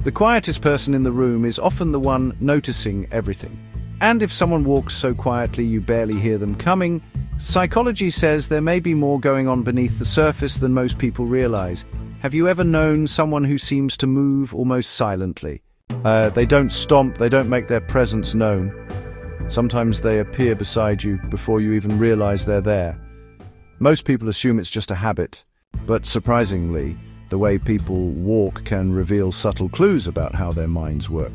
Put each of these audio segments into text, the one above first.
The quietest person in the room is often the one noticing everything. And if someone walks so quietly you barely hear them coming, psychology says there may be more going on beneath the surface than most people realize. Have you ever known someone who seems to move almost silently? They don't stomp, they don't make their presence known. Sometimes they appear beside you before you even realize they're there. Most people assume it's just a habit, but surprisingly, the way people walk can reveal subtle clues about how their minds work.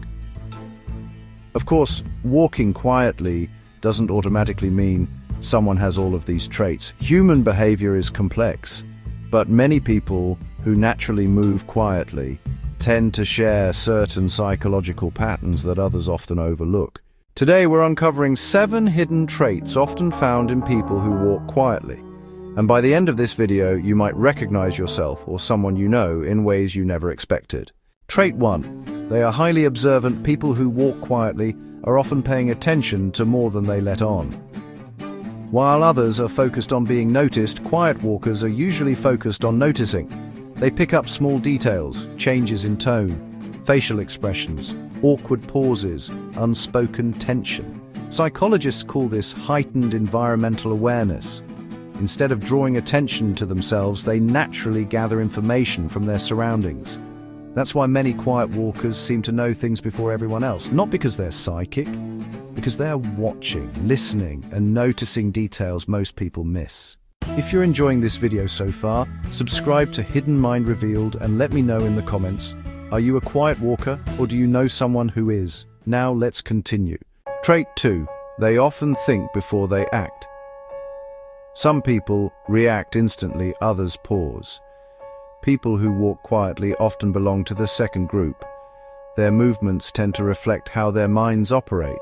Of course, walking quietly doesn't automatically mean someone has all of these traits. Human behavior is complex, but many people who naturally move quietly tend to share certain psychological patterns that others often overlook. Today we're uncovering 7 hidden traits often found in people who walk quietly. And by the end of this video, you might recognize yourself or someone you know in ways you never expected. Trait 1. They are highly observant. People who walk quietly are often paying attention to more than they let on. While others are focused on being noticed, quiet walkers are usually focused on noticing. They pick up small details, changes in tone, facial expressions, awkward pauses, unspoken tension. Psychologists call this heightened environmental awareness. Instead of drawing attention to themselves, they naturally gather information from their surroundings. That's why many quiet walkers seem to know things before everyone else, not because they're psychic, because they're watching, listening, and noticing details most people miss. If you're enjoying this video so far, subscribe to Hidden Mind Revealed and let me know in the comments. Are you a quiet walker, or do you know someone who is? Now let's continue. Trait 2. They often think before they act. Some people react instantly, others pause. People who walk quietly often belong to the second group. Their movements tend to reflect how their minds operate.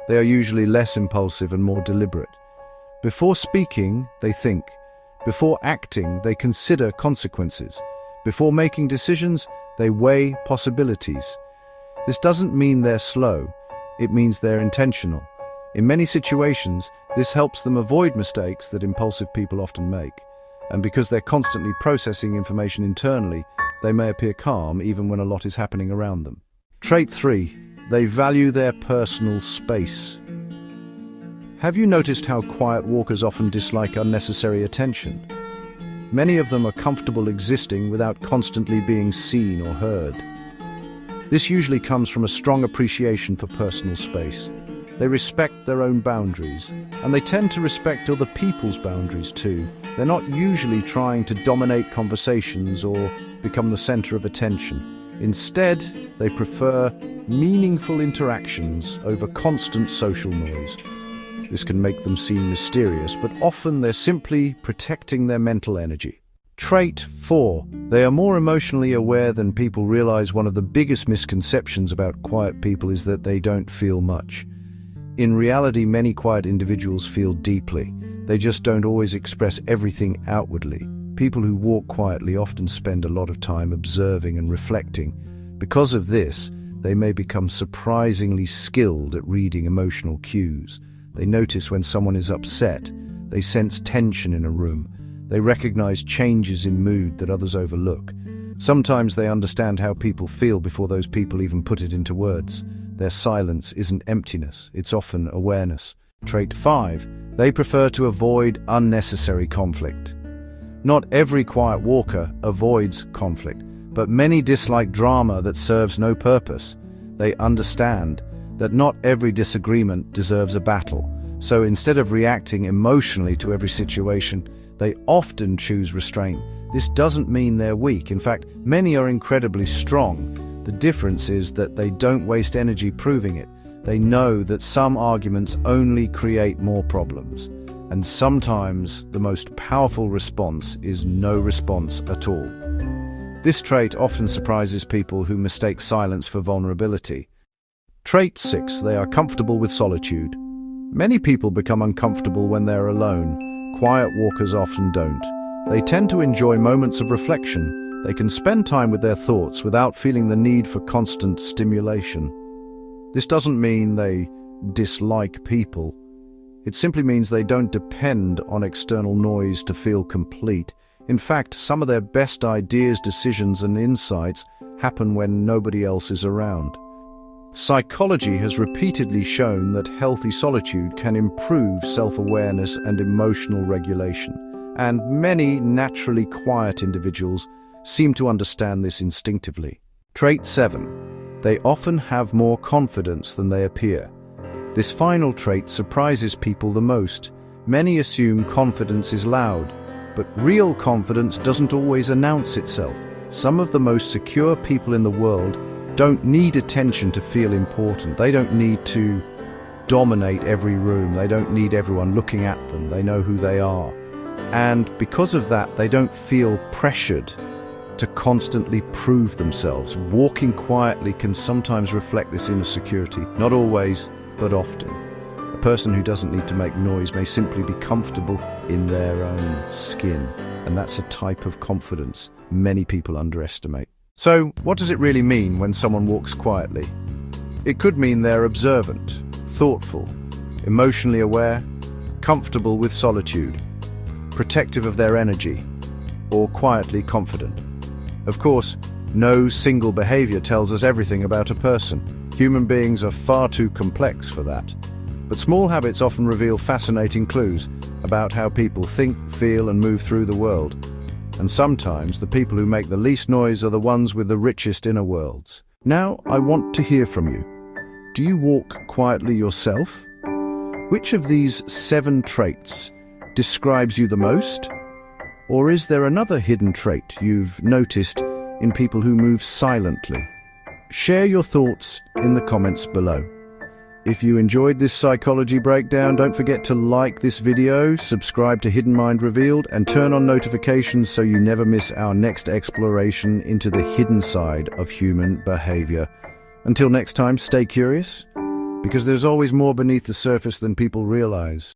They are usually less impulsive and more deliberate. Before speaking, they think. Before acting, they consider consequences. Before making decisions, they weigh possibilities. This doesn't mean they're slow. It means they're intentional. In many situations, this helps them avoid mistakes that impulsive people often make. And because they're constantly processing information internally, they may appear calm even when a lot is happening around them. Trait 3. They value their personal space. Have you noticed how quiet walkers often dislike unnecessary attention? Many of them are comfortable existing without constantly being seen or heard. This usually comes from a strong appreciation for personal space. They respect their own boundaries, and they tend to respect other people's boundaries too. They're not usually trying to dominate conversations or become the center of attention. Instead, they prefer meaningful interactions over constant social noise. This can make them seem mysterious, but often they're simply protecting their mental energy. Trait 4. They are more emotionally aware than people realize. One of the biggest misconceptions about quiet people is that they don't feel much. In reality, many quiet individuals feel deeply. They just don't always express everything outwardly. People who walk quietly often spend a lot of time observing and reflecting. Because of this, they may become surprisingly skilled at reading emotional cues. They notice when someone is upset. They sense tension in a room. They recognize changes in mood that others overlook. Sometimes they understand how people feel before those people even put it into words. Their silence isn't emptiness, it's often awareness. Trait 5. They prefer to avoid unnecessary conflict. Not every quiet walker avoids conflict, but many dislike drama that serves no purpose. They understand that not every disagreement deserves a battle. So instead of reacting emotionally to every situation, they often choose restraint. This doesn't mean they're weak. In fact, many are incredibly strong. The difference is that they don't waste energy proving it. They know that some arguments only create more problems. And sometimes the most powerful response is no response at all. This trait often surprises people who mistake silence for vulnerability. Trait 6. They are comfortable with solitude. Many people become uncomfortable when they're alone. Quiet walkers often don't. They tend to enjoy moments of reflection. They can spend time with their thoughts without feeling the need for constant stimulation. This doesn't mean they dislike people. It simply means they don't depend on external noise to feel complete. In fact, some of their best ideas, decisions, and insights happen when nobody else is around. Psychology has repeatedly shown that healthy solitude can improve self-awareness and emotional regulation, and many naturally quiet individuals seem to understand this instinctively. Trait 7. They often have more confidence than they appear. This final trait surprises people the most. Many assume confidence is loud, but real confidence doesn't always announce itself. Some of the most secure people in the world don't need attention to feel important. They don't need to dominate every room. They don't need everyone looking at them. They know who they are. And because of that, they don't feel pressured to constantly prove themselves. Walking quietly can sometimes reflect this inner security. Not always, but often. A person who doesn't need to make noise may simply be comfortable in their own skin. And that's a type of confidence many people underestimate. So, what does it really mean when someone walks quietly? It could mean they're observant, thoughtful, emotionally aware, comfortable with solitude, protective of their energy, or quietly confident. Of course, no single behavior tells us everything about a person. Human beings are far too complex for that. But small habits often reveal fascinating clues about how people think, feel, and move through the world. And sometimes the people who make the least noise are the ones with the richest inner worlds. Now, I want to hear from you. Do you walk quietly yourself? Which of these 7 traits describes you the most? Or is there another hidden trait you've noticed in people who move silently? Share your thoughts in the comments below. If you enjoyed this psychology breakdown, don't forget to like this video, subscribe to Hidden Mind Revealed, and turn on notifications so you never miss our next exploration into the hidden side of human behavior. Until next time, stay curious, because there's always more beneath the surface than people realize.